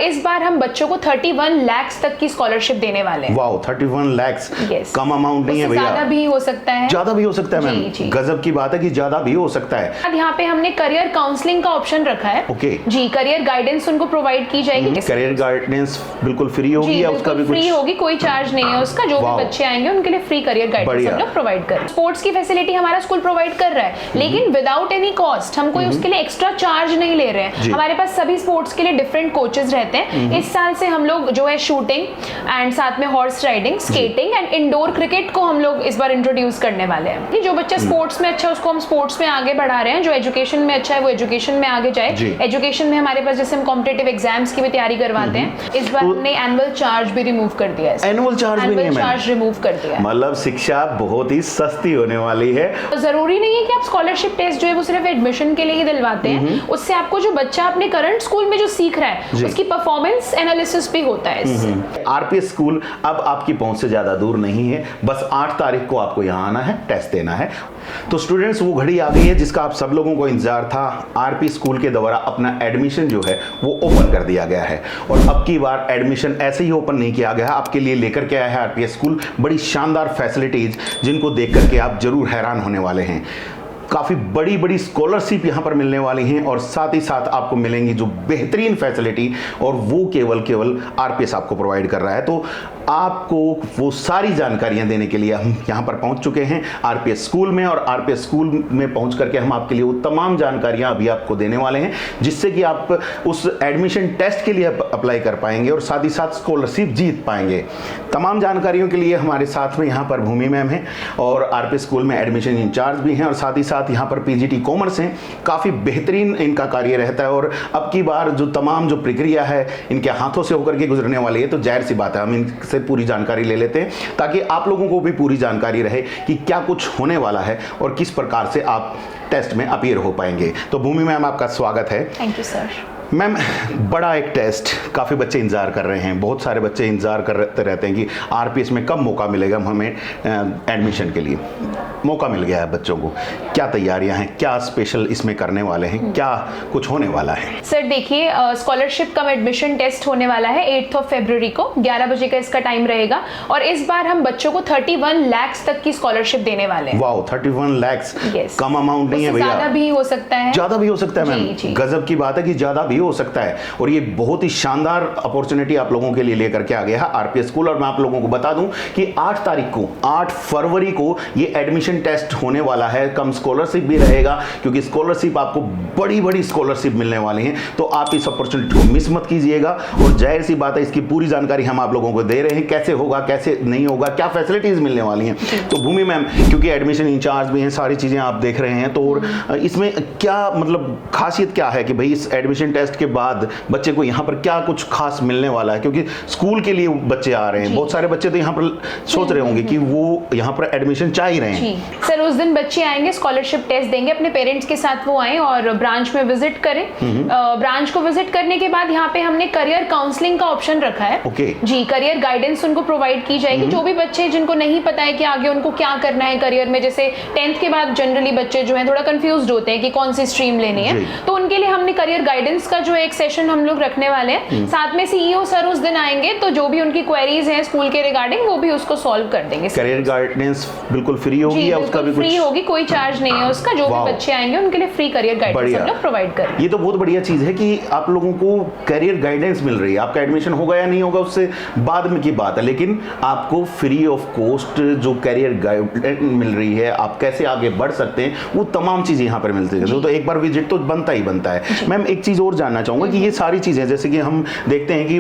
इस बार हम बच्चों को 31 लाख तक की स्कॉलरशिप देने वाले हैं। वाओ, 31 लाख कम अमाउंट नहीं है भैया, ज्यादा भी हो सकता है, ज्यादा भी हो सकता है मैम, गजब की बात है कि ज्यादा भी हो सकता है। यहाँ पे हमने करियर काउंसलिंग का ऑप्शन रखा है। ओके जी, करियर गाइडेंस उनको प्रोवाइड की जाएगी। करियर गाइडेंस बिल्कुल फ्री होगी या उसका भी कुछ? फ्री होगी, कोई चार्ज नहीं है उसका। जो भी बच्चे आएंगे उनके लिए फ्री करियर गाइडेंस हम लोग प्रोवाइड कर रहे हैं। स्पोर्ट्स की फैसिलिटी हमारा स्कूल प्रोवाइड कर रहा है, लेकिन विदाउट एनी कॉस्ट। हम कोई उसके लिए एक्स्ट्रा चार्ज नहीं ले रहे हैं। हमारे पास सभी स्पोर्ट्स के लिए डिफरेंट कोचेस रहते हैं। इस साल से हम लोग जो है शूटिंग एंड साथ में horse riding, skating and indoor cricket को हम लोग इस बार इंट्रोड्यूस करने वाले हैं कि जो बच्चा स्पोर्ट्स में अच्छा उसको हम स्पोर्ट्स में आगे बढ़ा रहे हैं, जो एजुकेशन में अच्छा है वो एजुकेशन में आगे जाए। एजुकेशन में हमारे पास जैसे हम कॉम्पिटिटिव एग्जाम्स की भी तैयारी करवाते हैं, इस बार हमने एनुअल चार्ज भी रिमूव कर दिया है। एनुअल चार्ज भी नहीं है, चार्ज रिमूव कर दिया है। मतलब शिक्षा बहुत ही सस्ती होने वाली है। जरूरी नहीं है कि आप स्कॉलरशिप टेस्ट जो है वो सिर्फ एडमिशन के लिए ही दिलवाते हैं। उससे आपको जो बच्चा अपने करंट स्कूल में जो सीख रहा है उसकी परफॉर्मेंस एनालिसिस भी होता है इससे। आरपीएस स्कूल अब आपकी पहुंच से ज्यादा दूर नहीं है, बस 8 तारीख को आपको यहाँ आना है, टेस्ट देना है। तो स्टूडेंट्स, वो घड़ी आ गई है जिसका आप सब लोगों को इंतजार था। आरपी स्कूल के द्वारा अपना एडमिशन जो है वो ओपन कर दिया गया है, और अब की बार एडमिशन ऐसे ही ओपन नहीं किया गया है, आपके लिए लेकर के आया है आरपीएस स्कूल बड़ी शानदार फैसिलिटीज, जिनको देख करके आप जरूर हैरान होने वाले हैं। काफ़ी बड़ी बड़ी स्कॉलरशिप यहाँ पर मिलने वाली हैं, और साथ ही साथ आपको मिलेंगी जो बेहतरीन फैसिलिटी, और वो केवल आरपीएस आपको प्रोवाइड कर रहा है। तो आपको वो सारी जानकारियां देने के लिए हम यहाँ पर पहुँच चुके हैं आरपीएस स्कूल में, और आरपीएस स्कूल में पहुँच करके हम आपके लिए वो तमाम जानकारियां अभी आपको देने वाले हैं, जिससे कि आप उस एडमिशन टेस्ट के लिए अप्लाई कर पाएंगे और साथ ही साथ स्कॉलरशिप जीत पाएंगे। तमाम जानकारियों के लिए हमारे साथ में यहाँ पर भूमि मैम हैं, और आरपीएस स्कूल में एडमिशन इंचार्ज भी हैं, और साथ ही साथ यहाँ पर पीजीटी कॉमर्स हैं। काफ़ी बेहतरीन इनका कार्य रहता है, और अब की बार जो तमाम जो प्रक्रिया है इनके हाथों से होकर के गुजरने वाली है, तो जाहिर सी बात है हम इनसे पूरी जानकारी ले लेते हैं, ताकि आप लोगों को भी पूरी जानकारी रहे कि क्या कुछ होने वाला है और किस प्रकार से आप टेस्ट में अपीयर हो पाएंगे। तो भूमि मैम, आपका स्वागत है। Thank you sir. मैम, बड़ा एक टेस्ट, काफ़ी बच्चे इंतज़ार कर रहे हैं, बहुत सारे बच्चे इंतज़ार करते रहते हैं कि आरपीएस में कब मौका मिलेगा हमें एडमिशन के लिए। मौका मिल गया है बच्चों को, क्या तैयारियां हैं, क्या स्पेशल इसमें करने वाले हैं, क्या कुछ होने वाला है? सर देखिए, स्कॉलरशिप कम एडमिशन टेस्ट होने वाला है 8 फरवरी को, 11 बजे का इसका टाइम रहेगा, और इस बार हम बच्चों को 31 लाख तक की स्कॉलरशिप देने वाले हैं। वाओ, 31 लाख कम अमाउंट नहीं है भैया, ज्यादा भी हो सकता है, ज्यादा भी हो सकता है मैम, गजब की बात है कि ज्यादा भी हो सकता है। और ये बहुत ही शानदार अपॉर्चुनिटी आप लोगों के लिए लेकर के आ गया है आरपीएस स्कूल। और मैं आप लोगों को बता दूं कि 8 तारीख को, 8 फरवरी को ये एडमिशन टेस्ट होने वाला है। कम स्कॉलरशिप भी रहेगा, क्योंकि स्कॉलरशिप आपको बड़ी बड़ी स्कॉलरशिप मिलने वाली है, तो आप इस अपॉर्चुनिटी को मिस मत कीजिएगा। और जाहिर सी बात है, इसकी पूरी जानकारी हम आप लोगों को दे रहे हैं, कैसे होगा, कैसे नहीं होगा, क्या फैसिलिटीज मिलने वाली हैं। तो भूमि मैम, क्योंकि एडमिशन इंचार्ज भी हैं, सारी चीजें आप देख रहे हैं, तो इसमें क्या मतलब खासियत क्या है कि भाई इस एडमिशन टेस्ट के बाद बच्चे को यहाँ पर क्या कुछ खास मिलने वाला है? क्योंकि स्कूल के लिए बच्चे आ रहे हैं, बहुत सारे बच्चे तो यहाँ पर सोच रहे होंगे कि वो यहाँ पर एडमिशन चाह ही रहे हैं। सर, उस दिन बच्चे आएंगे, स्कॉलरशिप टेस्ट देंगे, अपने पेरेंट्स के साथ वो आए और ब्रांच में विजिट करें। ब्रांच को विजिट करने के बाद यहाँ पे हमने करियर काउंसलिंग का ऑप्शन रखा है। जी, करियर गाइडेंस उनको प्रोवाइड की जाएगी। जो भी बच्चे जिनको नहीं पता है कि आगे उनको क्या करना है करियर में, जैसे 10th के बाद जनरली बच्चे जो है थोड़ा कंफ्यूज्ड होते हैं कि कौन सी स्ट्रीम लेनी है, तो उनके लिए हमने करियर गाइडेंस का जो एक सेशन हम लोग रखने वाले हैं। साथ में सीईओ सर उस दिन आएंगे, तो जो भी उनकी क्वेरीज हैं स्कूल के रिगार्डिंग वो भी उसको सॉल्व कर देंगे। करियर गाइडेंस बिल्कुल फ्री होगी या उसका भी कुछ? फ्री होगी, कोई चार्ज नहीं है उसका। जो भी बच्चे आएंगे उनके लिए फ्री करियर गाइडेंस हम लोग प्रोवाइड कर रहे हैं। ये तो बहुत बढ़िया चीज है कि आप लोगों को करियर गाइडेंस मिल रही है। आपका एडमिशन होगा या नहीं होगा उससे बाद में की बात है, लेकिन आपको फ्री ऑफ कॉस्ट जो करियर गाइडेंस मिल रही है, आप कैसे आगे बढ़ सकते हैं, वो तमाम चीजें यहाँ पर मिलती है। तो एक बार विजिट तो बनता ही बनता है। मैम, एक चीज और जानना चाहूंगा कि ये सारी चीजें, जैसे कि हम देखते हैं कि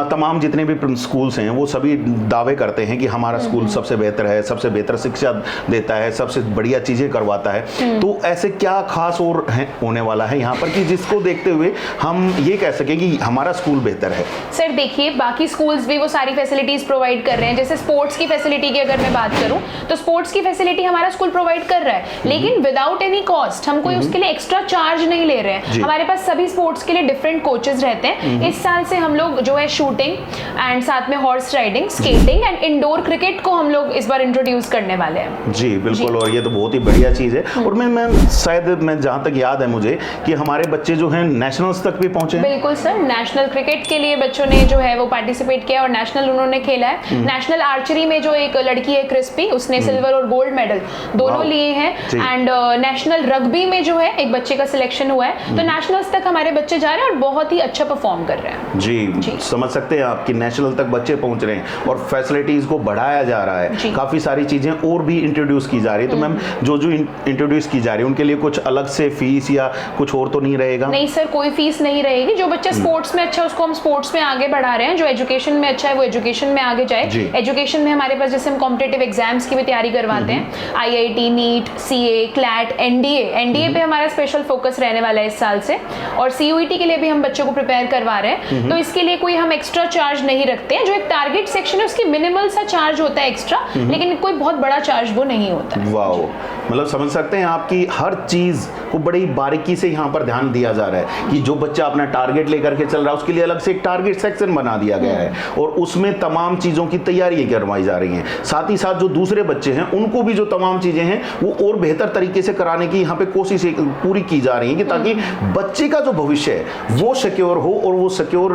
तमाम जितने भी स्कूल्स हैं वो सभी दावे करते हैं कि हमारा स्कूल सबसे बेहतर है, सबसे बेहतर शिक्षा देता है, सबसे बढ़िया चीजें करवाता है। तो ऐसे क्या खास और होने वाला है यहाँ पर कि जिसको देखते हुए हम ये कह सकें कि हमारा स्कूल बेहतर है? सर सर देखिए बाकी स्कूल्स भी वो सारी फैसिलिटीज प्रोवाइड कर रहे हैं। जैसे स्पोर्ट्स की फैसिलिटी की अगर मैं बात करूं तो स्पोर्ट्स की फैसिलिटी हमारा स्कूल प्रोवाइड कर रहा है, लेकिन विदाउट एनी कॉस्ट। हम कोई उसके लिए एक्स्ट्रा चार्ज नहीं ले रहे हैं। हमारे पास सभी स्पोर्ट्स के लिए डिफरेंट कोचेस रहते हैं। इस साल से हम लोग जो है शूटिंग एंड साथ में horse riding, skating and indoor cricket को हम लोग इस बार इंट्रोड्यूस करने वाले हैं। जी बिल्कुल, और ये तो बहुत ही बढ़िया चीज है। और मैं शायद मैं जहां तक याद है मुझे कि हमारे बच्चे जो हैं नेशनल्स तक भी पहुंचे हैं। बिल्कुल सर, नेशनल क्रिकेट के लिए बच्चों ने जो है वो पार्टिसिपेट किया और नेशनल उन्होंने खेला है। नेशनल आर्चरी में जो एक लड़की है क्रिस्पी, उसने सिल्वर और गोल्ड मेडल दोनों लिए हैं। एंड नेशनल रग्बी में जो है एक बच्चे का सिलेक्शन हुआ है। तो नेशनल्स तक हमारे बच्चे जा रहे हैं और बहुत ही अच्छा परफॉर्म कर रहे हैं। जी समझ सकते हैं आप कि नेशनल तक बच्चे पहुंच रहे हैं और फैसिलिटीज को बढ़ाया जा रहा है। काफी सारी चीजें और भी इंट्रोड्यूस की जा रही है। तो मैम जो इंट्रोड्यूस की जा रही है उनके लिए कुछ अलग से फीस या कुछ और तो नहीं रहेगा? नहीं सर, कोई फीस नहीं रहेगी। जो बच्चा स्पोर्ट्स में अच्छा है उसको हम स्पोर्ट्स में आगे बढ़ा रहे हैं। जो एजुकेशन में अच्छा है वो एजुकेशन में आगे जाए। एजुकेशन में हमारे पास जैसे हम कॉम्पिटिटिव एग्जाम्स की भी तैयारी करवाते हैं, IIT, NEET, CA, CLAT, NDA पे हमारा स्पेशल फोकस रहने वाला है इस साल से। और CUET के लिए भी हम बच्चों को प्रिपेयर करवा रहे हैं। तो इसके लिए कोई हम एक्स्ट्रा चार्ज नहीं रखते हैं। जो एक टारगेट सेक्शन है उसकी मिनिमल सा चार्ज होता है एक्स्ट्रा, लेकिन कोई बहुत बड़ा चार्ज वो नहीं होता है। वाओ, मतलब समझ सकते हैं आपकी हर चीज को बड़ी बारीकी से यहाँ पर ध्यान दिया जा रहा है कि जो बच्चा अपना टारगेट लेकर के चल रहा है उसके लिए अलग से एक टारगेट सेक्शन बना दिया गया है और उसमें तमाम चीजों की तैयारियां करवाई जा रही हैं। साथ ही साथ जो दूसरे बच्चे हैं उनको भी जो तमाम चीजें हैं वो और बेहतर तरीके से कराने की यहाँ पे कोशिश पूरी की जा रही है कि ताकि बच्चे का जो भविष्य है वो सिक्योर हो, और वो सिक्योर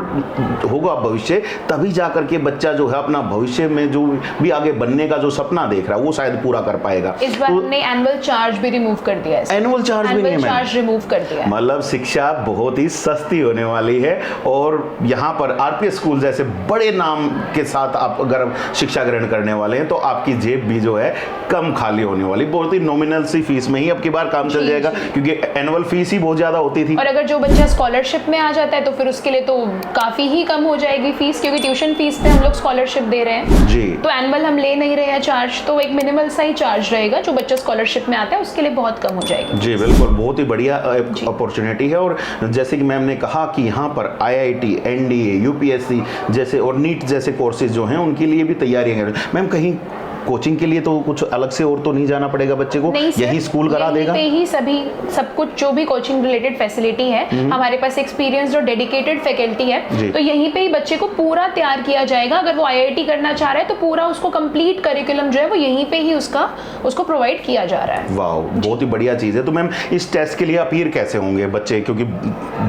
होगा भविष्य तभी जाकर के बच्चा जो है अपना भविष्य में जो भी आगे बनने का जो सपना देख रहा है वो शायद पूरा कर पाएगा। इस बार हमने एनुअल चार्ज भी रिमूव कर दिया है। एनुअल चार्ज भी नहीं है, चार्ज रिमूव कर दिया है। मतलब शिक्षा बहुत ही सस्ती होने वाली है और यहाँ पर RPS स्कूल जैसे बड़े नाम के साथ आप अगर शिक्षा ग्रहण करने वाले हैं तो आपकी जेब भी जो है कम खाली होने वाली। बहुत ही नॉमिनल सी फीस में ही अब की बार काम चल जाएगा क्योंकि एनुअल फीस ही बहुत ज्यादा होती थी। और अगर जो बच्चा स्कॉलरशिप में आ जाता है तो फिर उसके लिए तो काफी ही कम हो जाएगी फीस, क्योंकि ट्यूशन फीस पे हम लोग स्कॉलरशिप दे रहे हैं जी। तो एनुअल हम ले नहीं रहे हैं चार्ज, तो एक मिनिमल सा ही चार्ज रहेगा। जो बच्चा स्कॉलरशिप में आता है उसके लिए बहुत कम हो जाएगी। जी बिल्कुल, बहुत ही बढ़िया अपॉर्चुनिटी है। और जैसे कि मैम ने कहा कि यहाँ पर IIT, NDA, UPSC जैसे और नीट जैसे कोर्सेज जो हैं उनके लिए भी तैयारियां कर। मैम कहीं कोचिंग के लिए तो कुछ अलग से और तो नहीं जाना पड़ेगा बच्चे को? यही स्कूल करा देगा? ही सब कुछ जो भी कोचिंग रिलेटेड फैसिलिटी है हमारे पास एक्सपीरियंस और डेडिकेटेड फैकल्टी है, तो यहीं पे ही बच्चे को पूरा तैयार किया जाएगा। अगर वो IIT करना चाह रहा है तो पूरा उसको कंप्लीट करिकुलम जो है वो यहीं पे ही उसको प्रोवाइड किया जा रहा है। वाह, बहुत ही बढ़िया चीज है। तो मैम इस टेस्ट के लिए अपीयर कैसे होंगे बच्चे, क्योंकि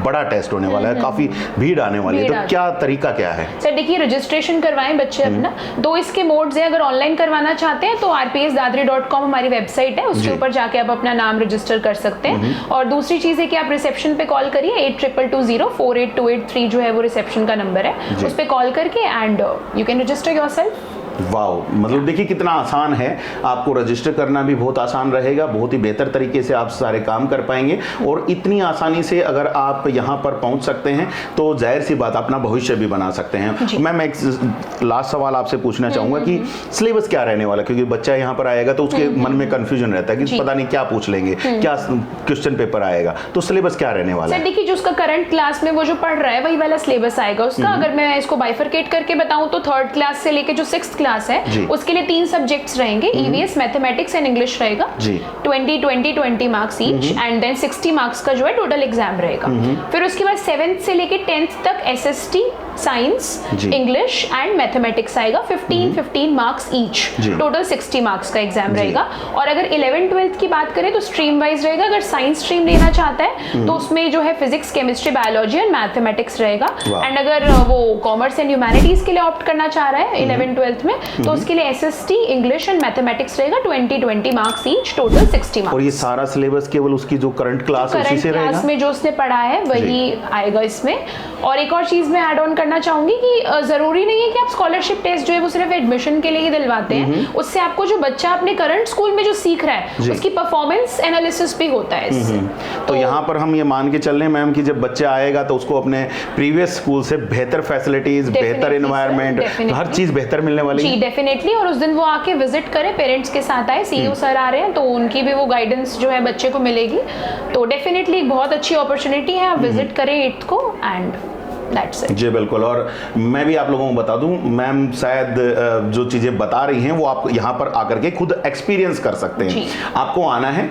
बड़ा टेस्ट होने वाला है, काफी भीड़ आने वाली है, तो क्या तरीका क्या है? सर देखिए, रजिस्ट्रेशन करवाएं बच्चे अपना। 2 इसके मोड्स है। अगर ऑनलाइन करवाना चाहते हैं तो rpsdadri.com हमारी वेबसाइट है, उसके ऊपर जाके आप अपना नाम रजिस्टर कर सकते हैं। और दूसरी चीज है कि आप रिसेप्शन पे कॉल करिए, 8220482883 जो है वो रिसेप्शन का नंबर है, उस पे कॉल करके and you can register yourself. Wow, मतलब देखिए कितना आसान है। आपको रजिस्टर करना भी बहुत आसान रहेगा, बहुत ही बेहतर तरीके से आप सारे काम कर पाएंगे। और इतनी आसानी से अगर आप यहाँ पर पहुँच सकते हैं तो जाहिर सी बात अपना भविष्य भी बना सकते हैं। मैं एक लास्ट सवाल आपसे पूछना चाहूँगा कि सिलेबस क्या रहने वाला, क्योंकि बच्चा यहाँ पर आएगा तो उसके मन में कन्फ्यूजन रहता है कि पता नहीं क्या पूछ लेंगे, क्या क्वेश्चन पेपर आएगा, तो सिलेबस क्या रहने वाला है? देखिए, जो उसका करंट क्लास में वो जो पढ़ रहा है वही वाला सिलेबस आएगा उसका। अगर मैं इसको बाइफरकेट करके बताऊं तो 3rd क्लास से लेके जो 6th क्लास है उसके लिए 3 सब्जेक्ट्स रहेंगे, EVS, मैथमेटिक्स एंड इंग्लिश रहेगा। 20 marks each and then 60 marks का जो है टोटल एग्जाम रहेगा। फिर उसके बाद 7th से लेके 10th तक SST, science, English and mathematics आएगा। 15 मार्क्स ईच, टोटल 60 मार्क्स का एग्जाम रहेगा। और अगर 11th 12th की बात करें तो स्ट्रीम वाइज रहेगा। अगर साइंस स्ट्रीम लेना चाहता है तो उसमें जो है physics, chemistry, biology and mathematics रहेगा। एंड अगर वो कॉमर्स एंड ह्यूमैनिटीज के लिए ऑप्ट करना चाह रहा है 11th 12th में तो उसके लिए SST, इंग्लिश एंड मैथमेटिक्स रहेगा। 20 मार्क्स ईच, टोटल 60 मार्क्स। और ये सारा सिलेबस केवल उसकी जो करंट क्लास उसी से रहेगा? क्लास में जो उसने पढ़ा है वही आएगा इसमें। और एक और चीज मैं ऐड ऑन करना चाहूंगी कि जरूरी नहीं है कि आप स्कॉलरशिप टेस्ट जो है वो सिर्फ एडमिशन के लिए ही दिलवाते हैं। उससे आपको जो बच्चा अपने करंट स्कूल में जो सीख रहा है उसकी परफॉर्मेंस एनालिसिस भी होता है इससे। तो यहाँ पर हम ये मान के चल रहे हैं मैम कि जब बच्चा आएगा तो उसको अपने प्रीवियस स्कूल से बेहतर फैसिलिटीज, बेहतर एनवायरनमेंट, हर चीज बेहतर मिलने वाली है। जी डेफिनेटली। और उस दिन वो आके विजिट करे, पेरेंट्स के साथ आए, CEO सर आ रहे हैं तो उनकी भी वो गाइडेंस जो है बच्चे को मिलेगी। तो डेफिनेटली एक बहुत अच्छी अपॉर्चुनिटी है, आप विजिट करें 8th को एंड दैट्स इट। जी बिल्कुल। और मैं भी आप लोगों को बता दूं, मैम शायद जो चीज़ें बता रही हैं वो आप यहाँ पर आकर के खुद एक्सपीरियंस कर सकते हैं। आपको आना है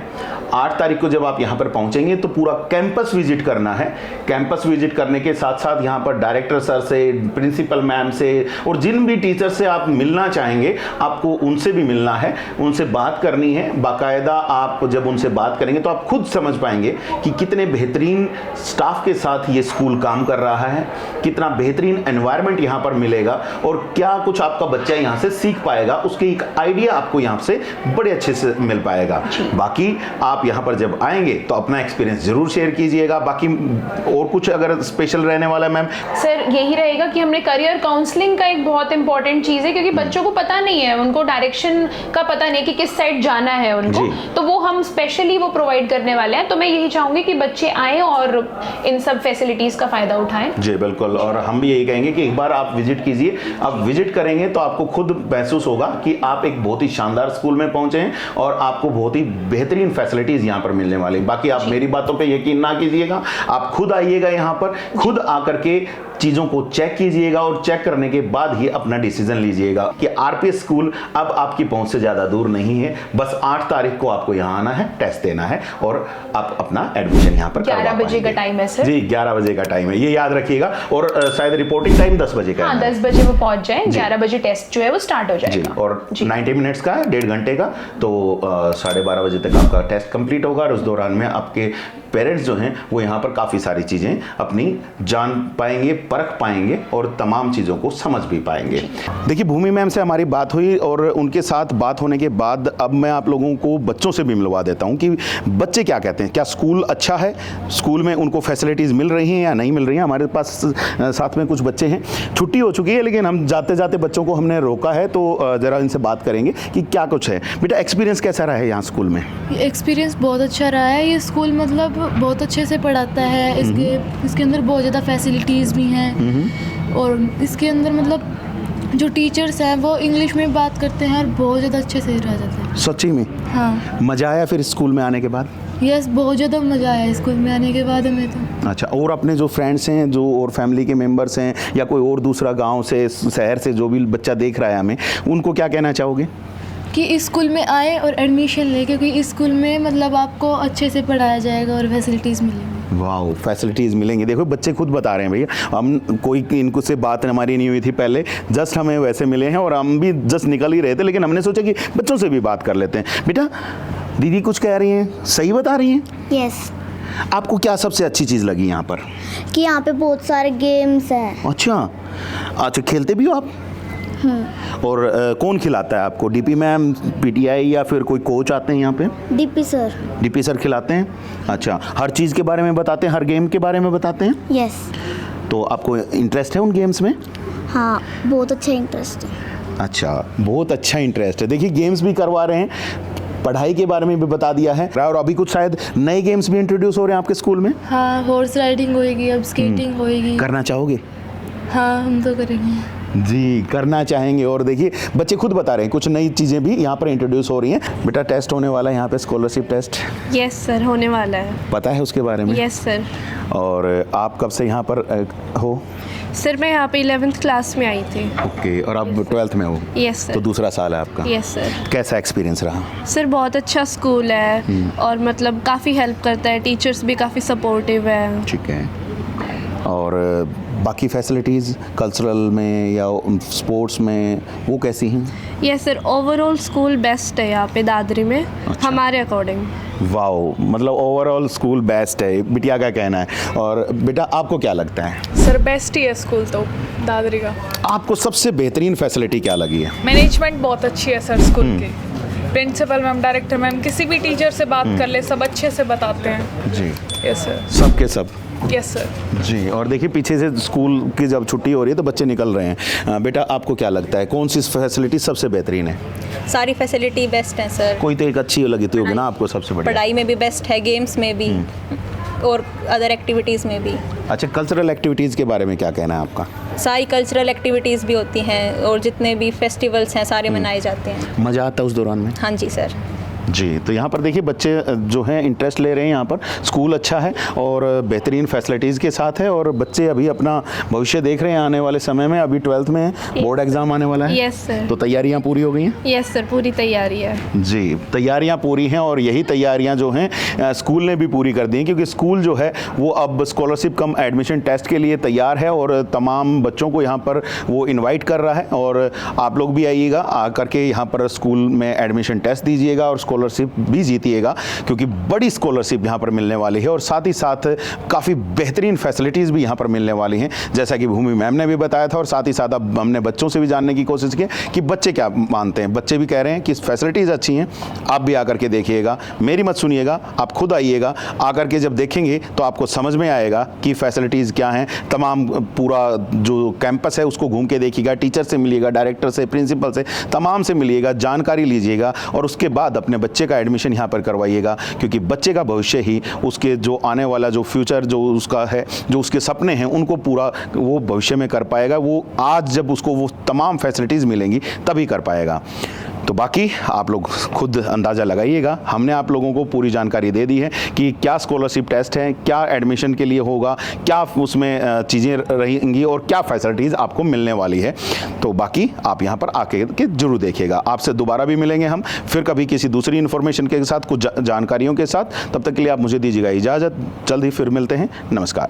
8 तारीख को। जब आप यहाँ पर पहुँचेंगे तो पूरा कैंपस विजिट करना है। कैंपस विजिट करने के साथ साथ यहाँ पर डायरेक्टर सर से, प्रिंसिपल मैम से और जिन भी टीचर से आप मिलना चाहेंगे आपको उनसे भी मिलना है, उनसे बात करनी है बाकायदा। आप जब उनसे बात करेंगे तो आप खुद समझ पाएंगे कि कितने बेहतरीन स्टाफ के साथ ये स्कूल काम कर रहा है, कितना बेहतरीन एनवायरनमेंट यहाँ पर मिलेगा और क्या कुछ आपका बच्चा यहाँ से सीख पाएगा, उसके एक आइडिया आपको यहाँ से बड़े अच्छे से मिल पाएगा। बाकी आप यहाँ पर जब आएंगे तो अपना एक्सपीरियंस जरूर शेयर कीजिएगा। बाकी और कुछ अगर स्पेशल रहने वाला है मैम? सर यही रहेगा कि हमने करियर काउंसलिंग का एक बहुत इंपॉर्टेंट चीज़ है, क्योंकि बच्चों को पता नहीं है, उनको डायरेक्शन का पता नहीं कि किस साइड जाना है उनको, तो वो हम स्पेशली वो प्रोवाइड करने वाले हैं। तो मैं यही चाहूंगी कि बच्चे आए और इन सब फैसिलिटीज का फायदा उठाएं। जी बिल्कुल। और हम भी यही कहेंगे कि एक बार आप विजिट कीजिए। आप विजिट करेंगे तो आपको खुद महसूस होगा कि आप एक बहुत ही शानदार स्कूल में पहुंचे हैं और आपको बहुत ही बेहतरीन फैसिलिटीज यहाँ पर मिलने वाली। बाकी आप मेरी बातों पे यकीन ना कीजिएगा, आप खुद आइएगा यहाँ पर, खुद आकर के चीज़ों को चेक कीजिएगा और चेक करने के बाद ही अपना डिसीजन लीजिएगा कि आरपीएस स्कूल अब आपकी पहुंच से ज़्यादा दूर नहीं है। बस 8 तारीख को आपको यहाँ आना है, टेस्ट देना है और आप अपना एडमिशन यहाँ पर 11 बजे का टाइम है सर। जी 11 बजे का टाइम है, ये याद रखिएगा। और शायद रिपोर्टिंग टाइम 10 बजे का है। 10 बजे वो पहुंच जाए, 11 बजे टेस्ट जो है वो स्टार्ट हो जाएगा। और 90 मिनट्स का है, 1.5 घंटे का। तो 12:30 बजे तक आपका टेस्ट कंप्लीट होगा और उस दौरान में आपके पेरेंट्स जो हैं वो यहाँ पर काफ़ी सारी चीज़ें अपनी जान पाएंगे, परख पाएंगे और तमाम चीज़ों को समझ भी पाएंगे। देखिए भूमि मैम से हमारी बात हुई और उनके साथ बात होने के बाद अब मैं आप लोगों को बच्चों से भी मिलवा देता हूँ कि बच्चे क्या कहते हैं। क्या स्कूल अच्छा है, स्कूल में उनको फैसिलिटीज़ मिल रही हैं या नहीं मिल रही हैं। हमारे पास साथ में कुछ बच्चे हैं, छुट्टी हो चुकी है लेकिन हम जाते जाते बच्चों को हमने रोका है, तो ज़रा इनसे बात करेंगे कि क्या कुछ है। बेटा एक्सपीरियंस कैसा रहा है यहाँ स्कूल में? एक्सपीरियंस बहुत अच्छा रहा है। ये स्कूल मतलब बहुत अच्छे से पढ़ाता है। इसके अंदर बहुत ज़्यादा फैसिलिटीज़ भी हैं और इसके अंदर मतलब जो टीचर्स हैं वो इंग्लिश में बात करते हैं और बहुत ज़्यादा अच्छे से रह जाते हैं। सच्ची में? हाँ। मज़ा आया फिर स्कूल में आने के बाद? यस, बहुत ज़्यादा मज़ा आया स्कूल में आने के बाद हमें तो। अच्छा, और अपने जो फ्रेंड्स हैं, जो और फैमिली के मेंबर्स हैं या कोई और दूसरा गांव से, शहर से जो भी बच्चा देख रहा है हमें, उनको क्या कहना चाहोगे? कि इस स्कूल में आए और एडमिशन ले, क्योंकि इस स्कूल में मतलब आपको अच्छे से पढ़ाया जाएगा और फैसिलिटीज़ मिलेंगी। वाह, फैसिलिटीज़ मिलेंगी। देखो बच्चे खुद बता रहे हैं भैया, हम कोई इनको से बात हमारी नहीं हुई थी पहले, जस्ट हमें वैसे मिले हैं और हम भी जस्ट निकल ही रहे थे, लेकिन हमने सोचा कि बच्चों से भी बात कर लेते हैं। बेटा दीदी कुछ कह रही हैं, सही बता रही हैं? यस। आपको क्या सबसे अच्छी चीज़ लगी यहाँ पर? कि यहाँ पे बहुत सारे गेम्स हैं। अच्छा, खेलते भी हो आप? और कौन खिलाता है आपको? डीपी मैम, पीटीआई या फिर कोई कोच आते हैं यहाँ पे? DP sir. डीपी सर खिलाते हैं? अच्छा, हर चीज़ के बारे में बताते हैं, हर गेम के बारे में बताते हैं? यस। तो आपको इंटरेस्ट है उन गेम्स में? हाँ, बहुत अच्छा इंटरेस्ट है। अच्छा, बहुत अच्छा इंटरेस्ट है। देखिए गेम्स भी करवा रहे हैं, पढ़ाई के बारे में भी बता दिया है और अभी कुछ शायद नए गेम्स भी इंट्रोड्यूस हो रहे हैं आपके स्कूल में? हाँ, हॉर्स राइडिंग होएगी, अब स्केटिंग होएगी। करना चाहोगे? हाँ, हम तो करेंगे जी, करना चाहेंगे। और देखिए बच्चे खुद बता रहे हैं कुछ नई चीज़ें भी यहाँ पर इंट्रोड्यूस हो रही हैं। बेटा टेस्ट होने वाला है यहाँ पे, स्कॉलरशिप टेस्ट? यस सर, होने वाला है। पता है उसके बारे में? Yes sir. और आप कब से यहाँ पर हो? सर मैं यहाँ पे 11th क्लास में आई थी। ओके, और आप 12th में हो? Yes sir. तो दूसरा साल है आपका? Yes sir. कैसा एक्सपीरियंस रहा? सर बहुत अच्छा स्कूल है और मतलब काफ़ी हेल्प करता है, टीचर्स भी काफ़ी सपोर्टिव है। ठीक है। और बाकी फैसिलिटीज़ कल्चरल में या स्पोर्ट्स में वो कैसी हैं? Yes sir, overall school best है यहाँ पे दादरी में। अच्छा। हमारे अकॉर्डिंग। वाओ, मतलब ओवरऑल स्कूल बेस्ट है, बिटिया का कहना है। और बेटा आपको क्या लगता है? सर बेस्ट ही है स्कूल तो दादरी का। आपको सबसे बेहतरीन फैसिलिटी क्या लगी है? मैनेजमेंट बहुत अच्छी है सर स्कूल की। प्रिंसिपल मैम, डायरेक्टर मैम, किसी भी टीचर से बात कर ले सब अच्छे से बताते हैं। जी। Yes sir. सबके सब? Yes sir. जी। और देखिए पीछे से स्कूल की जब छुट्टी हो रही है तो बच्चे निकल रहे हैं। बेटा आपको क्या लगता है कौन सी फैसिलिटी सबसे बेहतरीन है? सारी फैसिलिटी बेस्ट है सर। कोई तो एक अच्छी लगती होगी ना आपको सबसे बढ़िया? पढ़ाई में भी बेस्ट है, गेम्स में भी और अदर एक्टिविटीज़ में भी। अच्छा, कल्चरल एक्टिविटीज़ के बारे में क्या कहना है आपका? सारी कल्चरल एक्टिविटीज़ भी होती हैं और जितने भी फेस्टिवल्स हैं सारे मनाए जाते हैं। मज़ा आता है उस दौरान में? हाँ जी सर। जी, तो यहाँ पर देखिए बच्चे जो हैं इंटरेस्ट ले रहे हैं, यहाँ पर स्कूल अच्छा है और बेहतरीन फैसिलिटीज़ के साथ है, और बच्चे अभी अपना भविष्य देख रहे हैं आने वाले समय में। अभी 12th में है, बोर्ड एग्जाम आने वाला है। Yes sir. तो तैयारियाँ पूरी हो गई हैं? यस सर, पूरी तैयारी है। जी, तैयारियां पूरी हैं, और यही तैयारियां जो हैं स्कूल ने भी पूरी कर दी हैं, क्योंकि स्कूल जो है वो अब स्कॉलरशिप कम एडमिशन टेस्ट के लिए तैयार है और तमाम बच्चों को यहाँ पर वो इनवाइट कर रहा है। और आप लोग भी आइएगा, आकर के यहाँ पर स्कूल में एडमिशन टेस्ट दीजिएगा और स्कॉलरशिप भी जीतिएगा, क्योंकि बड़ी स्कॉलरशिप यहाँ पर मिलने वाली है और साथ ही साथ काफ़ी बेहतरीन फैसिलिटीज़ भी यहाँ पर मिलने वाली हैं, जैसा कि भूमि मैम ने भी बताया था। और साथ ही साथ अब हमने बच्चों से भी जानने की कोशिश की कि बच्चे क्या मानते हैं। बच्चे भी कह रहे हैं कि फैसिलिटीज़ अच्छी हैं, आप भी आकर के देखिएगा, मेरी मत सुनिएगा, आप खुद आइएगा। आकर के जब देखेंगे तो आपको समझ में आएगा कि फैसिलिटीज़ क्या हैं। तमाम पूरा जो कैंपस है उसको घूम के देखिएगा, टीचर से मिलिएगा, डायरेक्टर से, प्रिंसिपल से, तमाम से मिलिएगा, जानकारी लीजिएगा और उसके बाद अपने बच्चे का एडमिशन यहाँ पर करवाइएगा, क्योंकि बच्चे का भविष्य ही उसके जो आने वाला जो फ्यूचर जो उसका है, जो उसके सपने हैं, उनको पूरा वो भविष्य में कर पाएगा। वो आज जब उसको वो तमाम फैसिलिटीज़ मिलेंगी तभी कर पाएगा। तो बाकी आप लोग खुद अंदाज़ा लगाइएगा। हमने आप लोगों को पूरी जानकारी दे दी है कि क्या स्कॉलरशिप टेस्ट है, क्या एडमिशन के लिए होगा, क्या उसमें चीज़ें रहेंगी और क्या फैसिलिटीज़ आपको मिलने वाली है। तो बाकी आप यहाँ पर आके के जरूर देखिएगा। आपसे दोबारा भी मिलेंगे हम फिर कभी किसी दूसरी इन्फॉर्मेशन के साथ, कुछ जानकारियों के साथ। तब तक के लिए आप मुझे दीजिएगा इजाज़त। जल्द ही फिर मिलते हैं। नमस्कार।